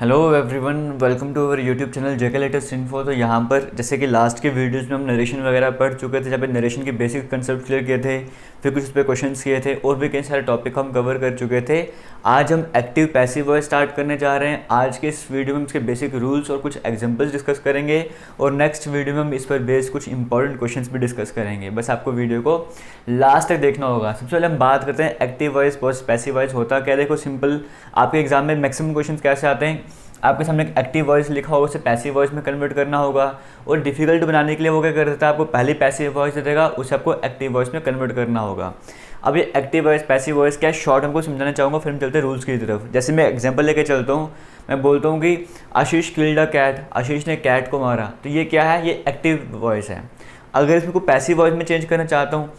Hello everyone, welcome to our YouTube channel JK latest info. तो यहाँ पर जैसे कि लास्ट के वीडियोस में हम नरेशन वगैरह पढ़ चुके थे, जहाँ पे नरेशन के बेसिक कंसेप्ट क्लियर किए थे, फिर कुछ उस पर क्वेश्चंस किए थे और भी कई सारे टॉपिक हम कवर कर चुके थे। आज हम एक्टिव पैसिव वॉइस स्टार्ट करने जा रहे हैं। आज के इस वीडियो में इसके बेसिक रूल्स और कुछ एग्जाम्पल्स डिस्कस करेंगे और नेक्स्ट वीडियो में हम इस पर बेस्ड कुछ इंपॉर्टेंट क्वेश्चंस भी डिस्कस करेंगे। बस आपको वीडियो को लास्ट तक देखना होगा। सबसे पहले हम बात करते हैं active voice versus passive voice होता क्या। देखो सिंपल, आपके एग्जाम में मैक्सिमम क्वेश्चन कैसे आते हैं, आपके सामने एक एक्टिव वॉइस लिखा होगा, उसे पैसिव वॉइस में कन्वर्ट करना होगा और डिफिकल्ट बनाने के लिए वो क्या कर देता है, आपको पहले पैसिव वॉइस दे देगा, उसे आपको एक्टिव वॉइस में कन्वर्ट करना होगा। अब ये एक्टिव वॉइस पैसिव वॉइस क्या शॉर्ट हमको समझाना चाहूँगा, फिर हम चलते हैं रूल्स की तरफ। जैसे मैं एग्जांपल लेके चलता हूँ, मैं बोलता हूँ कि आशीष किल्ड अ कैट, आशीष ने कैट को मारा, तो ये क्या है, ये एक्टिव वॉइस है। अगर इसमें को पैसिव वॉइस में चेंज करना चाहता हूँ,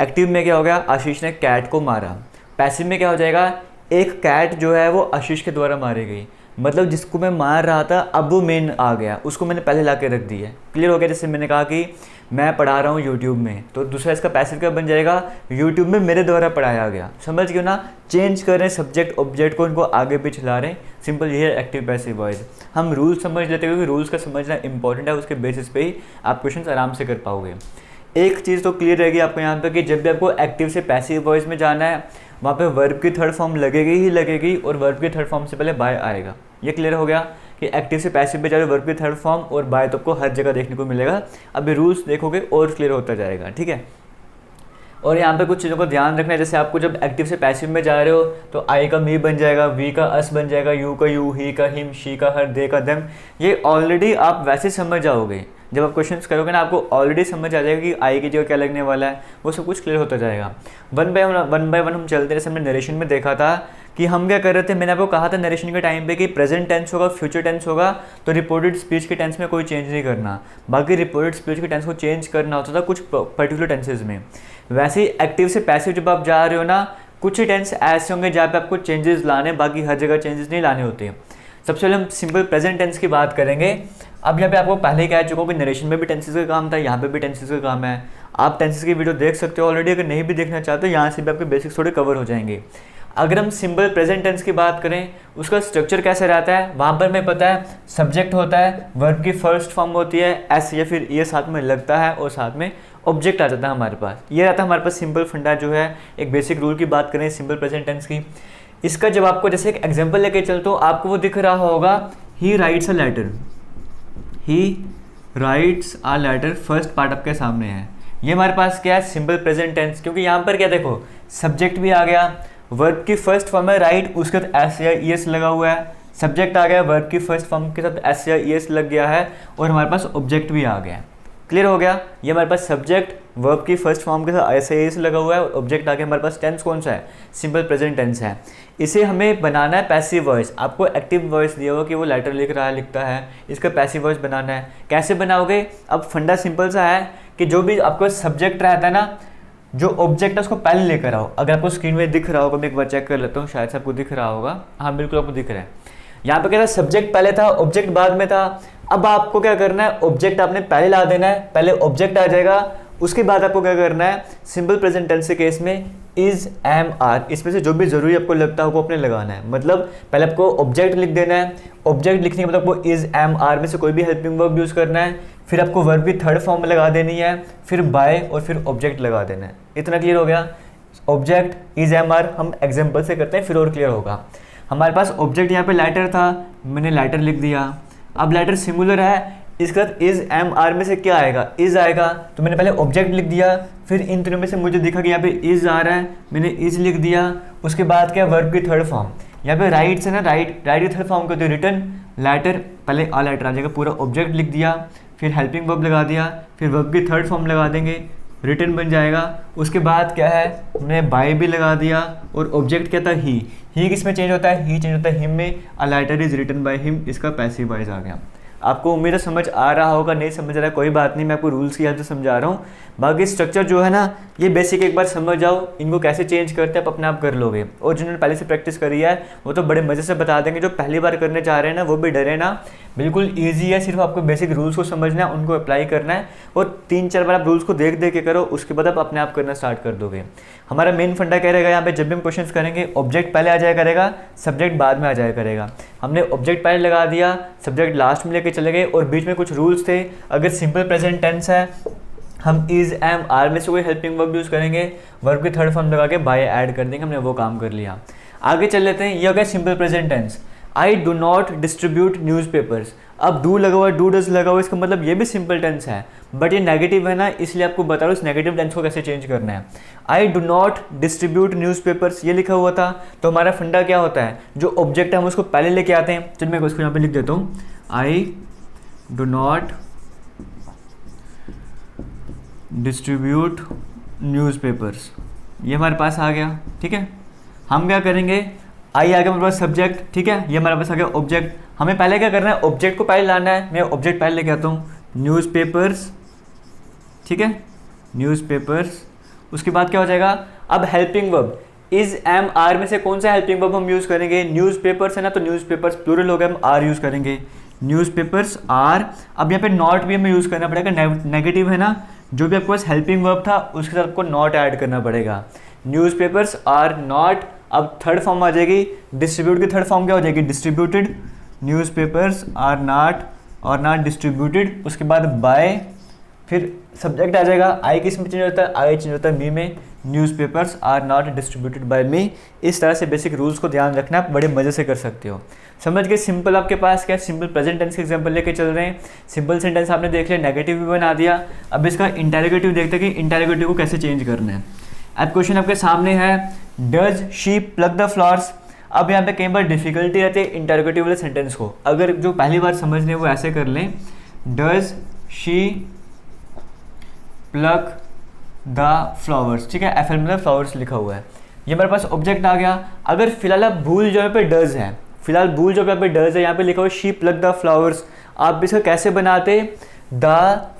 एक्टिव में क्या हो गया, आशीष ने कैट को मारा। पैसिव में क्या हो जाएगा, एक कैट जो है वो आशीष के द्वारा मारी गई, मतलब जिसको मैं मार रहा था अब वो मेन आ गया, उसको मैंने पहले ला के रख दिया। क्लियर हो गया। जैसे मैंने कहा कि मैं पढ़ा रहा हूँ यूट्यूब में, तो दूसरा इसका पैसिव क्या बन जाएगा, यूट्यूब में मेरे द्वारा पढ़ाया गया। समझ गए ना, चेंज कर रहे हैं सब्जेक्ट ऑब्जेक्ट को, इनको आगे भी चला रहे हैं। सिंपल ये है एक्टिव पैसिव वॉइस। हम रूल्स समझ लेते हैं क्योंकि रूल्स का समझना इंपॉर्टेंट है, उसके बेसिस पे ही आप क्वेश्चन आराम से कर पाओगे। एक चीज़ तो क्लियर रहेगी आपको यहाँ पे कि जब भी आपको एक्टिव से पैसिव वॉइस में जाना है, वहाँ पे वर्ब की थर्ड फॉर्म लगेगी ही लगेगी और वर्ब की थर्ड फॉर्म से पहले बाय आएगा। ये क्लियर हो गया कि एक्टिव से पैसिव पे जा रहे वर्ब की थर्ड फॉर्म और बाय तो आपको हर जगह देखने को मिलेगा। अभी रूल्स देखोगे और क्लियर होता जाएगा, ठीक है। और यहाँ पे कुछ चीज़ों को ध्यान रखना है। जैसे आपको जब एक्टिव से पैसिव में जा रहे हो तो आई का मी बन जाएगा, वी का अस बन जाएगा, यू का यू, ही का हिम, शी का हर, दे का देम। ये ऑलरेडी आप वैसे समझ जाओगे, जब आप क्वेश्चंस करोगे ना आपको ऑलरेडी समझ आ जाएगा कि आई की जगह क्या लगने वाला है, वो सब कुछ क्लियर होता जाएगा। वन बाय वन हम चलते हैं। जैसे हमने नरेशन में देखा था कि हम क्या कर रहे थे, मैंने आपको कहा था नरेशन के टाइम पे कि प्रेजेंट टेंस होगा, फ्यूचर टेंस होगा, तो रिपोर्टेड स्पीच के टेंस में कोई चेंज नहीं करना, बाकी रिपोर्टेड स्पीच के टेंस को चेंज करना होता था कुछ पर्टिकुलर टेंसेज में। वैसे ही एक्टिव से पैसिव जब आप जा रहे हो ना, कुछ ही टेंस ऐसे होंगे जहाँ पे आपको चेंजेस लाने, बाकी हर जगह चेंजेस नहीं लाने होते। सबसे पहले हम सिंपल प्रेजेंट टेंस की बात करेंगे। अब यहाँ पे आपको पहले ही कह चुका हूँ कि नरेशन में भी टेंसेस का काम था, यहाँ पे भी टेंसेस का काम है। आप टेंसेस की वीडियो देख सकते हो ऑलरेडी, अगर नहीं भी देखना चाहते हो यहाँ से भी आपके बेसिक्स थोड़े कवर हो जाएंगे। अगर हम सिंपल प्रेजेंट टेंस की बात करें, उसका स्ट्रक्चर कैसे रहता है, वहाँ पर हमें पता है सब्जेक्ट होता है, वर्ब की फर्स्ट फॉर्म होती है एस या फिर ये साथ में लगता है और साथ में ऑब्जेक्ट आ जाता है हमारे पास। ये रहता है हमारे पास सिंपल फंडा जो है। एक बेसिक रूल की बात करें सिंपल प्रेजेंट टेंस की, इसका जब आपको जैसे एक एग्जाम्पल लेके चलते हो, आपको वो दिख रहा होगा, he writes a letter, he writes a letter, first part आपके सामने है। ये हमारे पास क्या है, सिंपल प्रेजेंट टेंस, क्योंकि यहाँ पर क्या देखो सब्जेक्ट भी आ गया, वर्ब की फर्स्ट फॉर्म है राइट, उसके साथ एस या ईएस लगा हुआ है, सब्जेक्ट आ गया, वर्ब की फर्स्ट फॉर्म के साथ एस या ईएस लग गया है और हमारे पास ऑब्जेक्ट भी आ गया। क्लियर हो गया। ये हमारे पास सब्जेक्ट वर्ब की फर्स्ट फॉर्म के साथ एस या ईएस लगा हुआ है और ऑब्जेक्ट आ गया। हमारे पास टेंस कौन सा है, सिंपल प्रेजेंट टेंस है। इसे हमें बनाना है पैसिव वॉइस। आपको एक्टिव वॉइस दिया हुआ कि वो लेटर लिख रहा है, लिखता है, इसका पैसिव वॉइस बनाना है। कैसे बनाओगे, अब फंडा सिंपल सा है कि जो भी आपको सब्जेक्ट रहता है ना, जो ऑब्जेक्ट है उसको पहले लेकर आओ। अगर आपको स्क्रीन में दिख रहा होगा, मैं एक बार चेक कर लेता हूँ, शायद से आपको दिख रहा होगा, हाँ बिल्कुल आपको दिख रहा है। यहाँ पे क्या था, सब्जेक्ट पहले था, ऑब्जेक्ट बाद में था। अब आपको क्या करना है, ऑब्जेक्ट आपने पहले ला देना है, पहले ऑब्जेक्ट आ जाएगा, उसके बाद आपको क्या करना है, सिंपल प्रेजेंट टेंस के केस में इज, एम, आर, इसमें से जो भी जरूरी आपको लगता है वो अपने लगाना है। मतलब पहले आपको ऑब्जेक्ट लिख देना है, ऑब्जेक्ट लिखने के बाद आपको इज, एम, आर में से कोई भी हेल्पिंग वर्ब यूज करना है, फिर आपको वर्ब की थर्ड फॉर्म में लगा देनी है, फिर बाय और फिर ऑब्जेक्ट लगा देना है। इतना क्लियर हो गया। ऑब्जेक्ट इज, एम, आर हम एग्जाम्पल से करते हैं, फिर और क्लियर होगा। हमारे पास ऑब्जेक्ट यहाँ पे लेटर था, मैंने लेटर लिख दिया। अब लेटर सिंगुलर है, इसके बाद इज, एम, आर में से क्या आएगा, इज आएगा, तो मैंने पहले ऑब्जेक्ट लिख दिया, फिर इन तीनों में से मुझे दिखा कि यहाँ पे इज आ रहा है, मैंने इज लिख दिया। उसके बाद क्या, वर्ब की थर्ड फॉर्म, यहाँ पे राइट से ना, राइट की थर्ड फॉर्म करते रिटर्न लेटर, पहले आ लेटर आ जाएगा, पूरा ऑब्जेक्ट लिख दिया, फिर हेल्पिंग वर्ब लगा दिया, फिर वर्ब की थर्ड फॉर्म लगा देंगे, रिटर्न बन जाएगा। उसके बाद क्या है, हमने बाय भी लगा दिया और ऑब्जेक्ट क्या था, ही किस में चेंज होता है, ही चेंज होता है हिम में, a letter is written by him, इसका पैसिव वॉइस आ गया। आपको उम्मीद है समझ आ रहा होगा, नहीं समझ रहा है कोई बात नहीं, मैं आपको रूल्स की हेल्प से समझा रहा हूँ। बाकी स्ट्रक्चर जो है ना, ये बेसिक एक बार समझ जाओ, इनको कैसे चेंज करते हैं आप अपने आप कर लोगे। और जिन्होंने पहले से प्रैक्टिस करी है वो तो बड़े मज़े से बता देंगे, जो पहली बार करने जा रहे हैं ना वो भी डरे ना। बिल्कुल ईजी है, सिर्फ आपको बेसिक रूल्स को समझना है, उनको अप्लाई करना है और 3-4 बार आप रूल्स को देख देख के करो, उसके बाद आप अपने आप करना स्टार्ट कर दोगे। हमारा मेन फंडा क्या रहेगा यहाँ पे, जब भी हम क्वेश्चंस करेंगे ऑब्जेक्ट पहले आ जाया करेगा, सब्जेक्ट बाद में आ जाया करेगा। हमने ऑब्जेक्ट पहले लगा दिया, सब्जेक्ट लास्ट में लेके चले गए और बीच में कुछ रूल्स थे। अगर सिंपल प्रेजेंट टेंस है, हम इज एम आर में से कोई हेल्पिंग वर्ब यूज़ करेंगे, वर्ब की थर्ड फॉर्म लगा के बाय ऐड कर देंगे, हमने वो काम कर लिया। आगे चल लेते हैं, ये हो गया simple present tense. I do not distribute newspapers. अब डू लगा हुआ, डू डज लगा हुआ, इसका मतलब ये भी सिंपल टेंस है, बट ये नेगेटिव है ना, इसलिए आपको बता रहा हूँ इस नेगेटिव टेंस को कैसे चेंज करना है। आई डू नॉट डिस्ट्रीब्यूट न्यूज़पेपर्स ये लिखा हुआ था, तो हमारा फंडा क्या होता है, जो ऑब्जेक्ट है हम उसको पहले लेके आते हैं। चल मैं उसको यहाँ पे लिख देता हूँ, आई डू नॉट डिस्ट्रीब्यूट न्यूज़पेपर्स, ये हमारे पास आ गया। ठीक है, हम क्या करेंगे, आई आ गया हमारे पास सब्जेक्ट, ठीक है, ये हमारे पास आ गया ऑब्जेक्ट। हमें पहले क्या करना है, ऑब्जेक्ट को पहले लाना है। मैं ऑब्जेक्ट पहले लेके आता हूँ, न्यूज़पेपर्स, ठीक है, न्यूज़पेपर्स। उसके बाद क्या हो जाएगा, अब helping verb is am are में से कौन सा हेल्पिंग वर्ब हम यूज़ करेंगे, न्यूज़पेपर्स है ना, तो न्यूज़पेपर्स प्लूरल हो गया, हम आर यूज़ करेंगे, न्यूज़पेपर्स आर। अब यहाँ पे नॉट भी हमें यूज़ करना पड़ेगा, नेगेटिव है ना, जो भी आपके पास हेल्पिंग वर्ब था उसके साथ आपको नॉट ऐड करना पड़ेगा। न्यूज़पेपर्स आर नॉट, अब थर्ड फॉर्म आ जाएगी, डिस्ट्रीब्यूट की थर्ड फॉर्म क्या हो जाएगी, डिस्ट्रीब्यूटेड। न्यूज़पेपर्स आर नॉट और नॉट डिस्ट्रीब्यूटेड। उसके बाद बाय, फिर सब्जेक्ट आ जाएगा, आई किस में चेंज होता है, आई चेंज होता है मी में, newspapers are not distributed by me. इस तरह से बेसिक रूल्स को ध्यान रखना, आप बड़े मज़े से कर सकते हो। समझ गए, सिंपल आपके पास क्या, सिंपल प्रेजेंट टेंस के एग्जांपल लेके चल रहे हैं। सिंपल सेंटेंस आपने देख लिया, नेगेटिव भी बना दिया। अब इसका इंटेरोगेटिव देखते हैं कि इंटेरोगेटिव को कैसे चेंज करना है। अब क्वेश्चन आपके सामने है, does she plug the flowers. अब यहाँ पे कई बार डिफिकल्टी रहती है इंटेरोगेटिव वाले सेंटेंस को, अगर जो पहली बार समझ रहे हैं वो ऐसे कर लें, does she plug the flowers, ठीक है, एफ एल मतलब फ्लावर्स लिखा हुआ है, ये हमारे पास ऑब्जेक्ट आ गया। अगर फिलहाल आप भूल जो यहाँ पे डज है, फिलहाल भूल जो यहाँ पे डज है, यहाँ पे लिखा हुआ शी प्लग द फ्लावर्स, आप इसका कैसे बनाते, the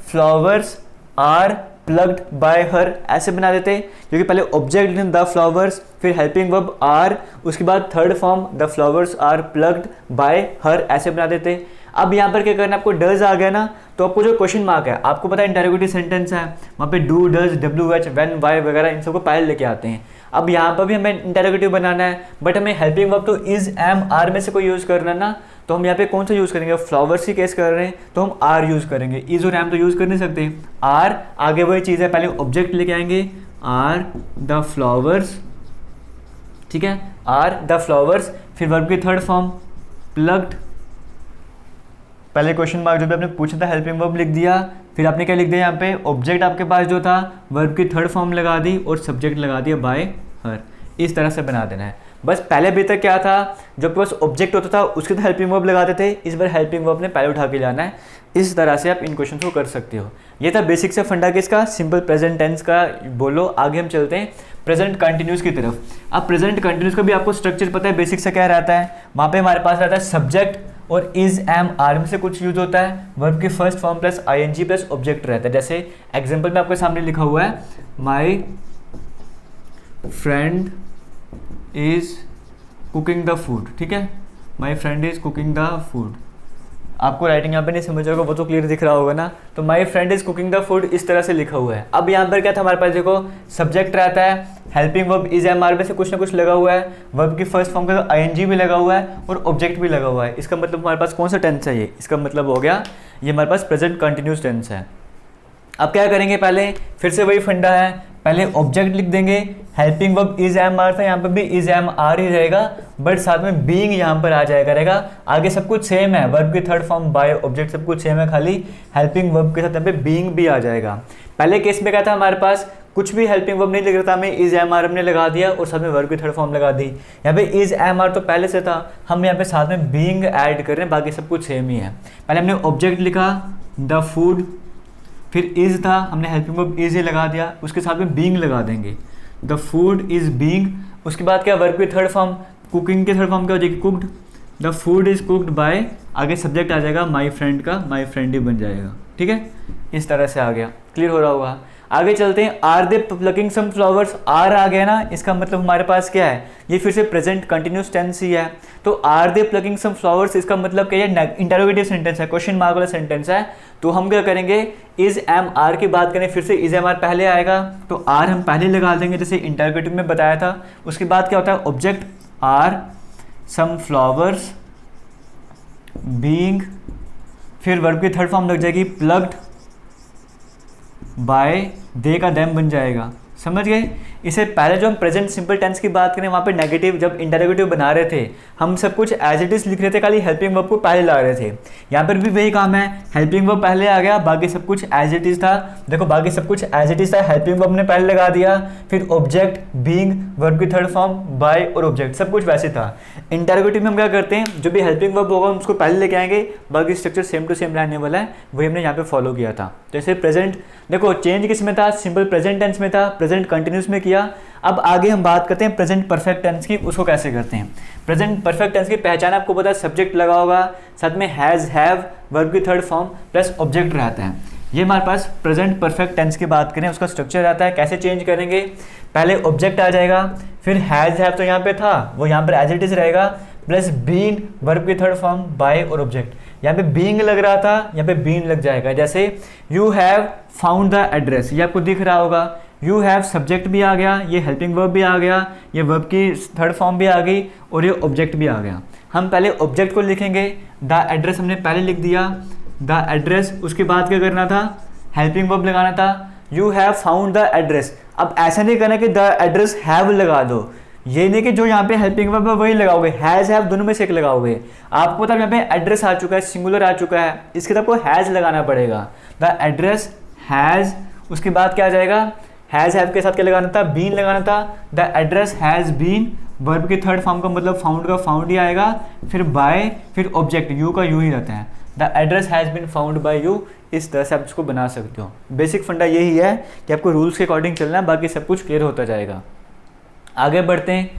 flowers are plucked by her, ऐसे बना देते, क्योंकि पहले ऑब्जेक्ट द फ्लावर्स, फिर हेल्पिंग वर्ब आर, उसके बाद third form the flowers are plucked by her, ऐसे बना देते। अब यहाँ पर क्या करना, आपको डज आ गया ना, तो आपको जो क्वेश्चन मार्क है, आपको पता है इंटेरोगेटिव सेंटेंस है, वहाँ पे do does W H when why वगैरह इन सबको पहले लेके आते हैं। अब यहाँ पर भी हमें इंटेरोगेटिव बनाना है, बट हमें हेल्पिंग वर्ब तो इज एम आर में से कोई यूज़ करना ना, तो हम यहाँ पे कौन सा यूज़ करेंगे, फ्लावर्स की केस कर रहे हैं तो हम आर यूज़ करेंगे, इज और एम तो यूज़ कर नहीं सकते। आर आगे वही चीज़ है, पहले ऑब्जेक्ट लेके आएंगे, आर द फ्लावर्स, ठीक है, आर द फ्लावर्स, फिर वर्ब की थर्ड फॉर्म प्लग्ड, पहले क्वेश्चन मार्क जो भी आपने पूछा था हेल्पिंग वर्ब लिख दिया, फिर आपने क्या लिख दिया यहाँ पे, ऑब्जेक्ट आपके पास जो था वर्ब की थर्ड फॉर्म लगा दी और सब्जेक्ट लगा दिया बाय हर। इस तरह से बना देना है। बस पहले भी तक क्या था, जो आपके पास ऑब्जेक्ट होता था उसके तो हेल्पिंग वर्ब लगाते थे, इस बार हेल्पिंग वर्ब ने पहले उठा के लाना है। इस तरह से आप इन क्वेश्चन को कर सकते हो। ये था बेसिक से फंडा किसका, सिंपल प्रेजेंट टेंस का। बोलो आगे हम चलते हैं प्रेजेंट कंटिन्यूस की तरफ। अब प्रेजेंट कंटिन्यूस का भी आपको स्ट्रक्चर पता है, बेसिक से क्या रहता है, वहाँ पे हमारे पास रहता है सब्जेक्ट और इज एम आर में से कुछ यूज होता है, वर्ब की first form plus ING plus object रहता है। जैसे एग्जांपल में आपके सामने लिखा हुआ है, my friend is cooking the food, ठीक है, my friend is cooking the food. आपको राइटिंग यहाँ पे नहीं समझ होगा, वो तो क्लियर दिख रहा होगा ना। तो my friend is cooking the food इस तरह से लिखा हुआ है। अब यहाँ पर क्या था हमारे पास, देखो सब्जेक्ट रहता है, helping verb is am are में से कुछ ना कुछ लगा हुआ है, वर्ब की फर्स्ट फॉर्म का आईएनजी भी लगा हुआ है और ऑब्जेक्ट भी लगा हुआ है। इसका मतलब हमारे पास कौन सा टेंस है, ये इसका मतलब हो गया ये हमारे पास प्रेजेंट कंटिन्यूस टेंस है। अब क्या करेंगे, पहले फिर से वही फंडा है, पहले ऑब्जेक्ट लिख देंगे, helping verb is am are था, यहाँ पे भी इज एम आर ही रहेगा, बट साथ में बीइंग यहाँ पर आ जाया करेगा। आगे सब कुछ सेम है, वर्ब की थर्ड फॉर्म बाय ऑब्जेक्ट सब कुछ सेम है, खाली हेल्पिंग वर्ब के साथ यहाँ पे बीइंग भी आ जाएगा। पहले केस में क्या था हमारे पास, कुछ भी हेल्पिंग वर्ब नहीं लिख रहा था, हमें इज एम आर हमने लगा दिया और साथ में वर्ब की थर्ड फॉर्म लगा दी। यहाँ पे इज एम आर तो पहले से था, हम यहाँ पे साथ में बीइंग ऐड कर रहे हैं, बाकी सब कुछ सेम ही है। पहले हमने ऑब्जेक्ट लिखा द फूड, फिर इज था, हमने हेल्पिंग वर्ब इज ही लगा दिया, उसके साथ में बीइंग लगा देंगे, द फूड इज बीइंग। उसके बाद क्या, वर्ब की थर्ड फॉर्म, कुकिंग की थर्ड फॉर्म क्या हो जाएगी, cooked, the food is cooked bye, आगे सब्जेक्ट आ जाएगा माई फ्रेंड का, माई फ्रेंड ही बन जाएगा, ठीक है, इस तरह से आ गया, क्लियर हो रहा होगा। आगे चलते हैं, are they plucking some flowers, are आ गया ना, इसका मतलब हमारे पास क्या है, ये फिर से प्रेजेंट कंटिन्यूस टेंस ही है। तो are they plucking some flowers, इसका मतलब क्या है, इंटरोगेटिव सेंटेंस है, क्वेश्चन मार्क वाला सेंटेंस है। तो हम क्या करेंगे, इज एम आर की बात करें, फिर से इज एम आर पहले आएगा, तो आर हम पहले लगा देंगे जैसे इंटरोगेटिव में बताया था। उसके बाद क्या होता है, object are some flowers being, फिर वर्ब की थर्ड फॉर्म लग जाएगी प्लग्ड बाय, दे का देम बन जाएगा, समझ गए। इसे पहले जो हम प्रेजेंट सिंपल टेंस की बात करें, वहाँ पे नेगेटिव जब इंटरोगेटिव बना रहे थे हम सब कुछ एज इट इज लिख रहे थे, खाली हेल्पिंग वर्ब को पहले ला रहे थे। यहाँ पर भी वही काम है, हेल्पिंग वर्ब पहले आ गया, बाकी सब कुछ एज इट इज था। देखो बाकी सब कुछ एज इट इज था, हेल्पिंग वर्ब ने पहले लगा दिया, फिर ऑब्जेक्ट बीइंग, वर्ब की थर्ड फॉर्म बाय और ऑब्जेक्ट, सब कुछ वैसे था। इंटरोगेटिव में हम क्या करते हैं, जो भी हेल्पिंग वर्ब होगा हम उसको पहले लेके आएंगे, बाकी स्ट्रक्चर सेम टू सेम रहने वाला है, वही हमने यहाँ पे फॉलो किया था। जैसे प्रेजेंट, देखो चेंज किस में था, सिंपल प्रेजेंट टेंस में था, प्रेजेंट कंटिन्यूस में किया। अब आगे हम बात करते हैं प्रेजेंट परफेक्ट टेंस की, उसको कैसे करते हैं। प्रेजेंट परफेक्ट टेंस की पहचान आपको पता है, सब्जेक्ट लगा होगा, साथ में हैज, हैव, वर्ब की थर्ड फॉर्म प्लस ऑब्जेक्ट रहता है। ये हमारे पास प्रेजेंट परफेक्ट टेंस की बात करें, उसका स्ट्रक्चर रहता है। कैसे चेंज करेंगे, पहले ऑब्जेक्ट आ जाएगा, फिर हैज, हैव तो यहाँ पे था, वो यहाँ पर एज इट इज रहेगा, प्लस बीइंग, वर्ब की थर्ड फॉर्म बाय और ऑब्जेक्ट। यहाँ पे बीइंग लग रहा था, यहाँ पे बीन लग जाएगा। जैसे you have found the address, ये आपको दिख रहा होगा, यू हैव सब्जेक्ट भी आ गया, ये हेल्पिंग वर्ब भी आ गया, ये वर्ब की थर्ड फॉर्म भी आ गई और ये ऑब्जेक्ट भी आ गया। हम पहले ऑब्जेक्ट को लिखेंगे, द एड्रेस हमने पहले लिख दिया, द एड्रेस, उसके बाद क्या करना था, हेल्पिंग वर्ब लगाना था, you have found the address. अब ऐसा नहीं करना कि द एड्रेस हैव लगा दो, ये नहीं कि जो यहाँ पे हेल्पिंग वर्ब है वही लगाओगे, हैज हैव दोनों में से एक लगाओगे। आपको पता है यहाँ पे एड्रेस आ चुका है, सिंगुलर आ चुका है, इसके तब को हैज लगाना पड़ेगा, द एड्रेस हैज। उसके बाद क्या आ जाएगा, हैज हैव के साथ क्या लगाना था, बीन लगाना था, the address has been, verb की थर्ड फॉर्म का मतलब फाउंड का फाउंड ही आएगा, फिर बाय, फिर ऑब्जेक्ट, यू का यू ही रहता है, the address has been found by you. इस तरह से आप इसको बना सकते हो। बेसिक फंडा यही है कि आपको रूल्स के अकॉर्डिंग चलना है, बाकी सब कुछ क्लियर होता जाएगा। आगे बढ़ते हैं,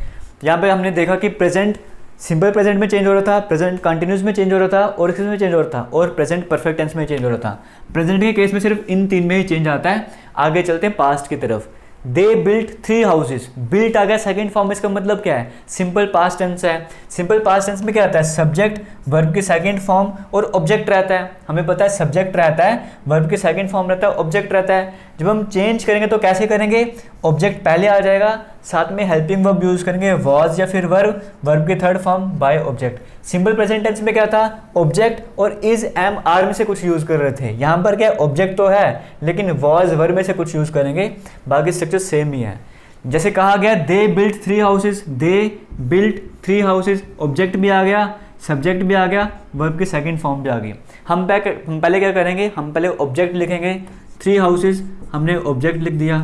यहाँ पे हमने देखा कि प्रेजेंट सिंपल प्रेजेंट में चेंज हो रहा था, प्रेजेंट कंटिन्यूस में चेंज हो रहा था, और किस में चेंज हो रहा था, और प्रेजेंट परफेक्ट टेंस में चेंज हो रहा था। प्रेजेंट के केस में सिर्फ इन तीन में ही चेंज आता है। आगे चलते हैं पास्ट की तरफ। दे बिल्ट 3 हाउसेज, बिल्ट आ गया सेकंड फॉर्म, इसका मतलब क्या है, सिंपल पास्ट टेंस है। सिंपल पास्ट टेंस में क्या आता है, सब्जेक्ट, वर्ब की सेकंड फॉर्म और ऑब्जेक्ट रहता है। हमें पता है सब्जेक्ट रहता है, वर्ब की सेकंड फॉर्म रहता है, ऑब्जेक्ट रहता है। जब हम चेंज करेंगे तो कैसे करेंगे, ऑब्जेक्ट पहले आ जाएगा, साथ में हेल्पिंग वर्ब यूज करेंगे, वॉज या फिर वर्ब, वर्ब की third form by object. Simple present tense में क्या था, ऑब्जेक्ट और इज, एम, आर में से कुछ यूज कर रहे थे। यहाँ पर क्या ऑब्जेक्ट तो है लेकिन वॉज, वर्ब में से कुछ यूज करेंगे, बाकी स्ट्रक्चर सेम ही है। जैसे कहा गया they built 3 houses, they built 3 houses, object भी आ गया, सब्जेक्ट भी आ गया, वर्ब की सेकंड फॉर्म भी आ गई। हम पहले क्या करेंगे, हम पहले ऑब्जेक्ट लिखेंगे, 3 हाउसेज, हमने ऑब्जेक्ट लिख दिया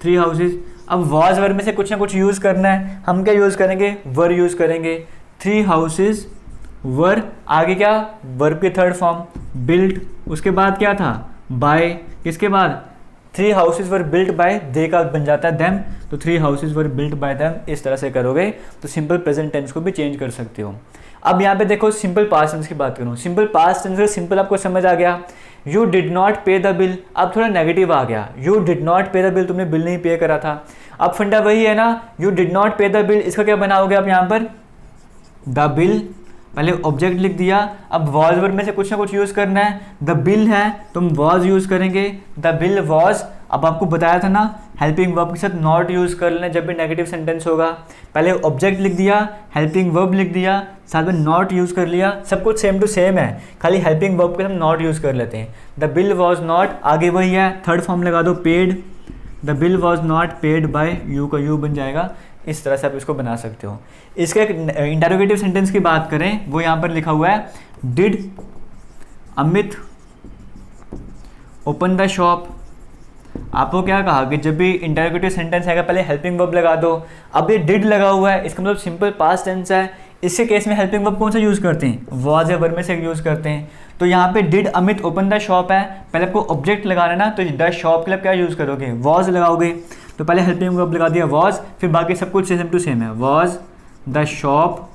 3 हाउसेज। अब वॉज वर्ब में से कुछ ना कुछ यूज़ करना है, हम क्या यूज़ करेंगे, वर यूज़ करेंगे, 3 हाउसेज वर, आगे क्या, वर्ब की थर्ड फॉर्म बिल्ट, उसके बाद क्या था, बाय, किसके बाद, 3 हाउसेज वर बिल्ट बाय, दे का बन जाता है देम, तो 3 houses were built by them. इस तरह से करोगे तो सिंपल प्रेजेंट टेंस को भी चेंज कर सकते हो। अब यहाँ पे देखो सिंपल पास्ट टेंस की बात करूँ, सिंपल पास्ट टेंस का सिंपल आपको समझ आ गया, यू डिड नॉट पे द बिल। अब थोड़ा नेगेटिव आ गया, यू डिड नॉट पे द बिल, तुमने बिल नहीं पे करा था। अब फंडा वही है ना, यू डिड नॉट पे द बिल, इसका क्या बनाओगे आप यहाँ पर, द बिल, पहले ऑब्जेक्ट लिख दिया। अब वॉज वर्ब में से कुछ ना कुछ यूज़ करना है, द बिल है तुम वॉज यूज़ करेंगे, द बिल वॉज। अब आपको बताया था ना हेल्पिंग वर्ब के साथ नॉट यूज़ कर लेना जब भी नेगेटिव सेंटेंस होगा। पहले ऑब्जेक्ट लिख दिया, हेल्पिंग वर्ब लिख दिया, साथ में नॉट यूज़ कर लिया, सब कुछ सेम टू सेम है, खाली हेल्पिंग वर्ब के साथ नॉट यूज़ कर लेते हैं। द बिल वॉज नॉट, आगे वही है, थर्ड फॉर्म लगा दो paid, the bill was not paid by, you का यू बन जाएगा। इस तरह से आप इसको बना सकते हो। इसका एक इंटरोगेटिव सेंटेंस की बात करें, वो यहाँ पर लिखा हुआ है, did Amit open the shop. आपको क्या कहा कि जब भी इंटरोगेटिव सेंटेंस आएगा पहले हेल्पिंग वर्ब लगा दो। अब ये डिड लगा हुआ है, इसका मतलब सिंपल पास्ट टेंस है। इसके केस में हेल्पिंग वर्ब कौन सा यूज़ करते हैं, वॉज या वर्ब में से यूज़ करते हैं। तो यहाँ पे did Amit open the shop है, पहले आपको ऑब्जेक्ट लगाना है ना, तो द शॉप के लिए क्या यूज़ करोगे, वॉज लगाओगे। तो पहले हेल्पिंग वर्ब लगा दिया वॉज, फिर बाकी सब कुछ सेम टू सेम है, वॉज द शॉप,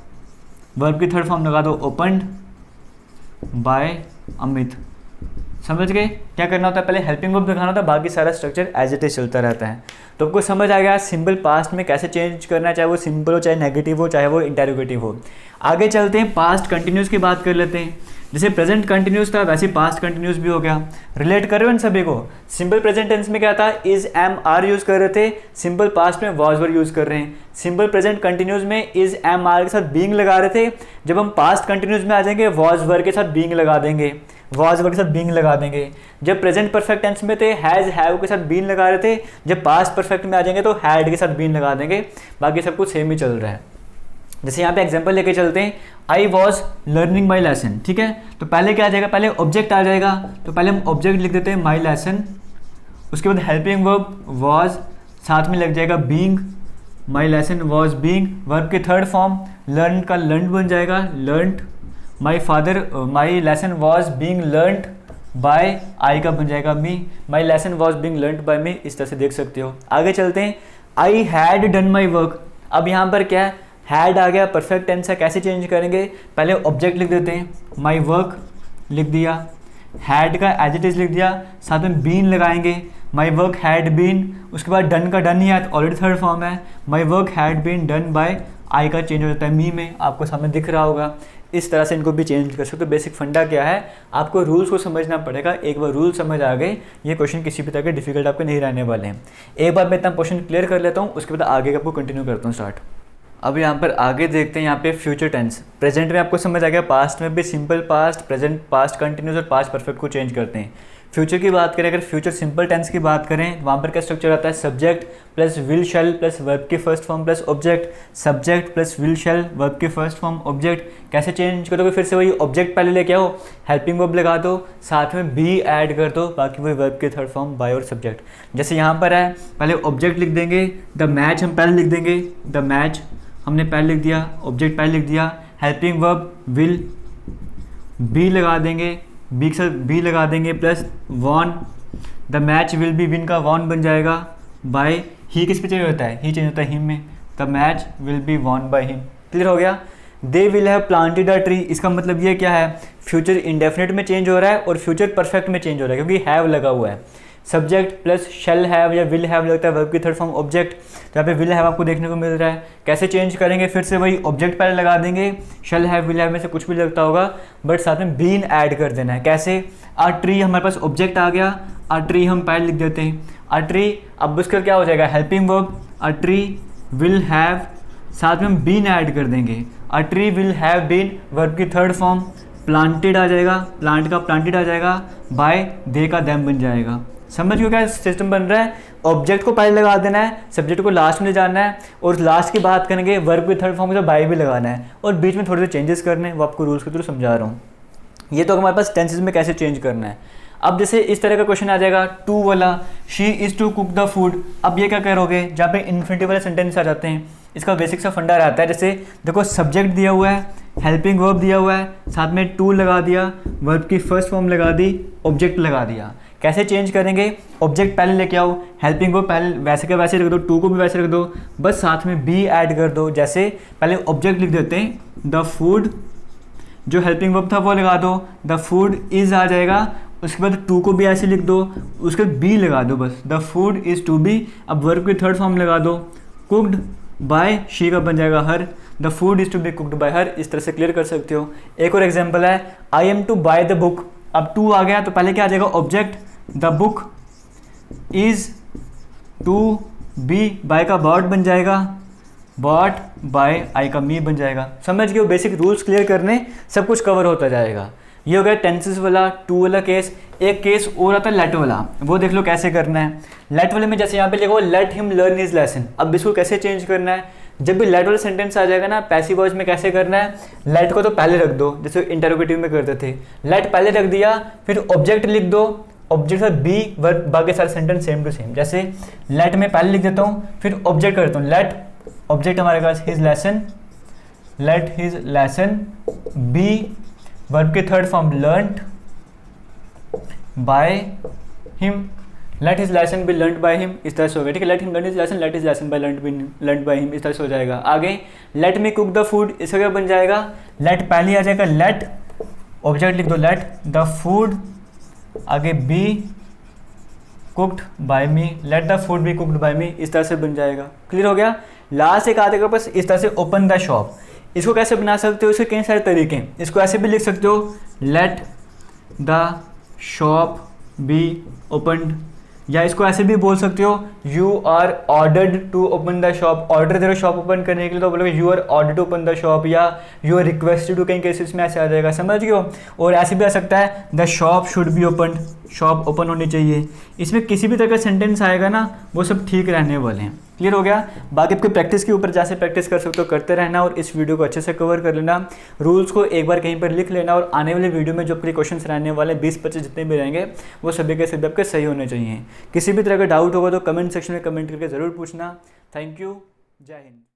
वर्ब की थर्ड फॉर्म लगा दो ओपनड बाय अमित। समझ गए क्या करना होता है, पहले हेल्पिंग वर्ब दिखाना होता है, बाकी सारा स्ट्रक्चर एज इट इज चलता रहता है। तो आपको समझ आ गया सिंपल पास्ट में कैसे चेंज करना है, चाहे वो सिंपल हो, चाहे नेगेटिव हो, चाहे वो इंटेरोगेटिव हो। आगे चलते हैं, पास्ट कंटिन्यूस की बात कर लेते हैं। जैसे प्रेजेंट कंटिन्यूस था वैसे पास्ट कंटिन्यूस भी हो गया। रिलेट कर रहे हो इन सभी को। सिंपल प्रेजेंट टेंस में क्या था, इज एम आर यूज कर रहे थे, सिंपल पास्ट में वॉज वर यूज कर रहे हैं। सिंपल प्रेजेंट कंटिन्यूस में इज एम आर के साथ बीइंग लगा रहे थे, जब हम पास्ट कंटिन्यूस में आ जाएंगे वॉज वर के साथ बीइंग लगा देंगे, वॉज वर के साथ बीइंग लगा देंगे। जब प्रेजेंट परफेक्ट टेंस में थे हैज हैव के साथ बीइंग लगा रहे थे, जब पास्ट परफेक्ट में आ जाएंगे तो हैड के साथ बीइंग लगा देंगे। बाकी सब कुछ सेम ही चल रहा है। जैसे यहाँ पे एग्जांपल लेके चलते हैं, I was learning my lesson, ठीक है। तो पहले क्या आ जाएगा, पहले ऑब्जेक्ट आ जाएगा, तो पहले हम ऑब्जेक्ट लिख देते हैं माई लेसन, उसके बाद हेल्पिंग वर्ब वॉज, साथ में लग जाएगा being, my lesson was being. Verb के थर्ड फॉर्म लर्न का लर्न बन जाएगा, learned. My lesson was being learned by, I का बन जाएगा me, my lesson was being learned by me. इस तरह से देख सकते हो। आगे चलते हैं, I had done my work. अब यहाँ पर क्या है, हैड आ गया, परफेक्ट टेंस है, कैसे चेंज करेंगे, पहले ऑब्जेक्ट लिख देते हैं, माई वर्क लिख दिया, हैड का एज इट इज लिख दिया, साथ में बीन लगाएंगे, माई वर्क हैड बीन। उसके बाद डन का डन ही है, ऑलरेडी थर्ड फॉर्म है, my work had been done by, I का चेंज हो जाता है मी में, आपको सामने दिख रहा होगा। इस तरह से इनको भी चेंज कर सकते हो। बेसिक फंडा क्या है, आपको रूल्स को समझना पड़ेगा। एक बार रूल समझ आ गए, ये क्वेश्चन किसी भी तरह के डिफिकल्ट आपके नहीं रहने वाले हैं। एक बार मैं इतना क्वेश्चन क्लियर कर लेता हूँ, उसके बाद आगे आपको कंटिन्यू करता हूँ स्टार्ट। अब यहाँ पर आगे देखते हैं, यहाँ पे फ्यूचर टेंस। प्रेजेंट में आपको समझ आ गया, पास्ट में भी simple past, present past continuous और पास्ट परफेक्ट को चेंज करते हैं। फ्यूचर की बात करें, अगर फ्यूचर सिंपल टेंस की बात करें, वहाँ पर क्या स्ट्रक्चर आता है, subject plus will shall plus verb की first form plus object, subject plus will shall verb की फर्स्ट फॉर्म ऑब्जेक्ट। कैसे चेंज करोगे, फिर से वही ऑब्जेक्ट पहले लेके आओ, हेल्पिंग वर्ब लगा दो, साथ में बी ऐड कर दो, बाकी वही वर्ब के थर्ड फॉर्म बाय और सब्जेक्ट। जैसे यहाँ पर है, पहले ऑब्जेक्ट लिख देंगे, द मैच हम पहले लिख देंगे, द मैच हमने पहले लिख दिया, ऑब्जेक्ट पहले लिख दिया, हेल्पिंग वर्ब विल बी लगा देंगे, बी के साथ बी लगा देंगे plus won, the match will be win का वॉन बन जाएगा बाय, ही किस पे चेंज होता है, ही चेंज होता है हिम में, the match will B won by him. Clear हो गया। They will have planted a tree, इसका मतलब ये क्या है, फ्यूचर इंडेफिनिट में चेंज हो रहा है और फ्यूचर परफेक्ट में चेंज हो रहा है, क्योंकि हैव लगा हुआ है। सब्जेक्ट प्लस शेल हैव या विल हैव लगता है वर्ब की थर्ड फॉर्म ऑब्जेक्ट, तो यहाँ पे विल हैव आपको देखने को मिल रहा है। कैसे चेंज करेंगे, फिर से वही ऑब्जेक्ट पहले लगा देंगे, शेल हैव विल हैव में से कुछ भी लगता होगा, बट साथ में बीन ऐड कर देना है। कैसे, आ ट्री हमारे पास ऑब्जेक्ट आ गया, आ ट्री हम पहले लिख देते हैं, आ ट्री, अब उसका क्या हो जाएगा, helping verb, a tree will have, साथ में हम बीन ऐड कर देंगे, a tree will have been, verb की थर्ड फॉर्म प्लांटेड आ जाएगा, प्लांट का प्लांटेड आ जाएगा, बाय दे का दैम बन जाएगा। समझ गए क्या सिस्टम बन रहा है, ऑब्जेक्ट को पहले लगा देना है, सब्जेक्ट को लास्ट में ले जाना है, और लास्ट की बात करेंगे वर्ब के थर्ड फॉर्म में बाय भी लगाना है, और बीच में थोड़े से चेंजेस करने हैं, वो आपको रूल्स के थ्रू समझा रहा हूँ। ये तो हमारे पास टेंसेस में कैसे चेंज करना है। अब जैसे इस तरह का क्वेश्चन आ जाएगा, टू वाला, she is to cook the food. अब ये क्या करोगे, जहाँ पे इन्फिनिटिव वाले सेंटेंस आ जाते हैं, इसका बेसिक सा फंडा रहता है। जैसे देखो सब्जेक्ट दिया हुआ है, हेल्पिंग वर्ब दिया हुआ है, साथ में टू लगा दिया, वर्ब की फर्स्ट फॉर्म लगा दी, ऑब्जेक्ट लगा दिया। कैसे चेंज करेंगे, ऑब्जेक्ट पहले लेके आओ, हेल्पिंग वर्ब पहले वैसे के वैसे रख दो, टू को भी वैसे रख दो, बस साथ में बी ऐड कर दो। जैसे पहले ऑब्जेक्ट लिख देते हैं, द फूड, जो हेल्पिंग वर्ब था वो लगा दो, द फूड इज़ आ जाएगा, उसके बाद टू को भी ऐसे लिख दो, उसके बाद बी लगा दो, बस the food is to be. अब वर्ब की थर्ड फॉर्म लगा दो, कुक्ड बाय, शी का बन जाएगा her, the food is to be cooked by her. इस तरह से क्लियर कर सकते हो। एक और एग्जाम्पल है, I am to buy the book. अब टू आ गया तो पहले क्या आ जाएगा, object, the book is to be, buy का बॉट बन जाएगा, बॉट बाय, आई का मी बन जाएगा। समझ गए, बेसिक रूल्स क्लियर करने सब कुछ कवर होता जाएगा। ये हो गया टेंसेस वाला, टू वाला केस। एक केस और आता है लेट वाला, वो देख लो कैसे करना है। लेट वाले में जैसे यहाँ पे लिखो, late him learn his lesson. अब इसको कैसे चेंज करना है, जब भी लेट वाला सेंटेंस आ जाएगा ना, पैसिव वॉइस में कैसे करना है, लेट को तो पहले रख दो, जैसे इंटरोगेटिव में करते थे, लेट पहले रख दिया, फिर ऑब्जेक्ट लिख दो, ऑब्जेक्ट साथ बी, वर्ब, बाकी सारे सेंटेंस सेम टू सेम। जैसे लेट में पहले लिख देता हूँ, फिर ऑब्जेक्ट करता हूँ, लेट ऑब्जेक्ट हमारे पास his lesson, let his lesson be, verb के third form learned by him, let his lesson be learned by him. इस तरह से हो गया, ठीक है। Let him learn his lesson, let his lesson by learned by him, इस तरह से हो जाएगा। आगे let me cook the food, इसका क्या बन जाएगा, लेट पहले आ जाएगा, लेट ऑब्जेक्ट लिख दो, लेट द फूड आगे be cooked by me, let the food be cooked by me, इस तरह से बन जाएगा। क्लियर हो गया। लास्ट एक आते के पास इस तरह से ओपन द शॉप, इसको कैसे बना सकते हो, इसके कई सारे तरीके हैं। इसको ऐसे भी लिख सकते हो, let the shop be opened, या इसको ऐसे भी बोल सकते हो, you are ordered to open the shop. Order दे रहे हो शॉप ओपन करने के लिए तो बोलोगे you are order to open the shop, या यू आर रिक्वेस्टेड टू, कई केसेस में ऐसे आ जाएगा, समझ गए हो। और ऐसे भी आ सकता है, the shop should be open, shop open होनी चाहिए। इसमें किसी भी तरह का सेंटेंस आएगा ना वो सब ठीक रहने वाले हैं। क्लियर हो गया। बाकी आपकी प्रैक्टिस के ऊपर जैसे प्रैक्टिस कर सकते हो करते रहना, और इस वीडियो को अच्छे से कवर कर लेना, रूल्स को एक बार कहीं पर लिख लेना, और आने वाले वीडियो में जो आपके क्वेश्चंस रहने वाले 20-25 जितने भी रहेंगे वो सभी के सभी आपके सही होने चाहिए। किसी भी तरह का डाउट होगा तो कमेंट सेक्शन में कमेंट करके ज़रूर पूछना। थैंक यू, जय हिंद।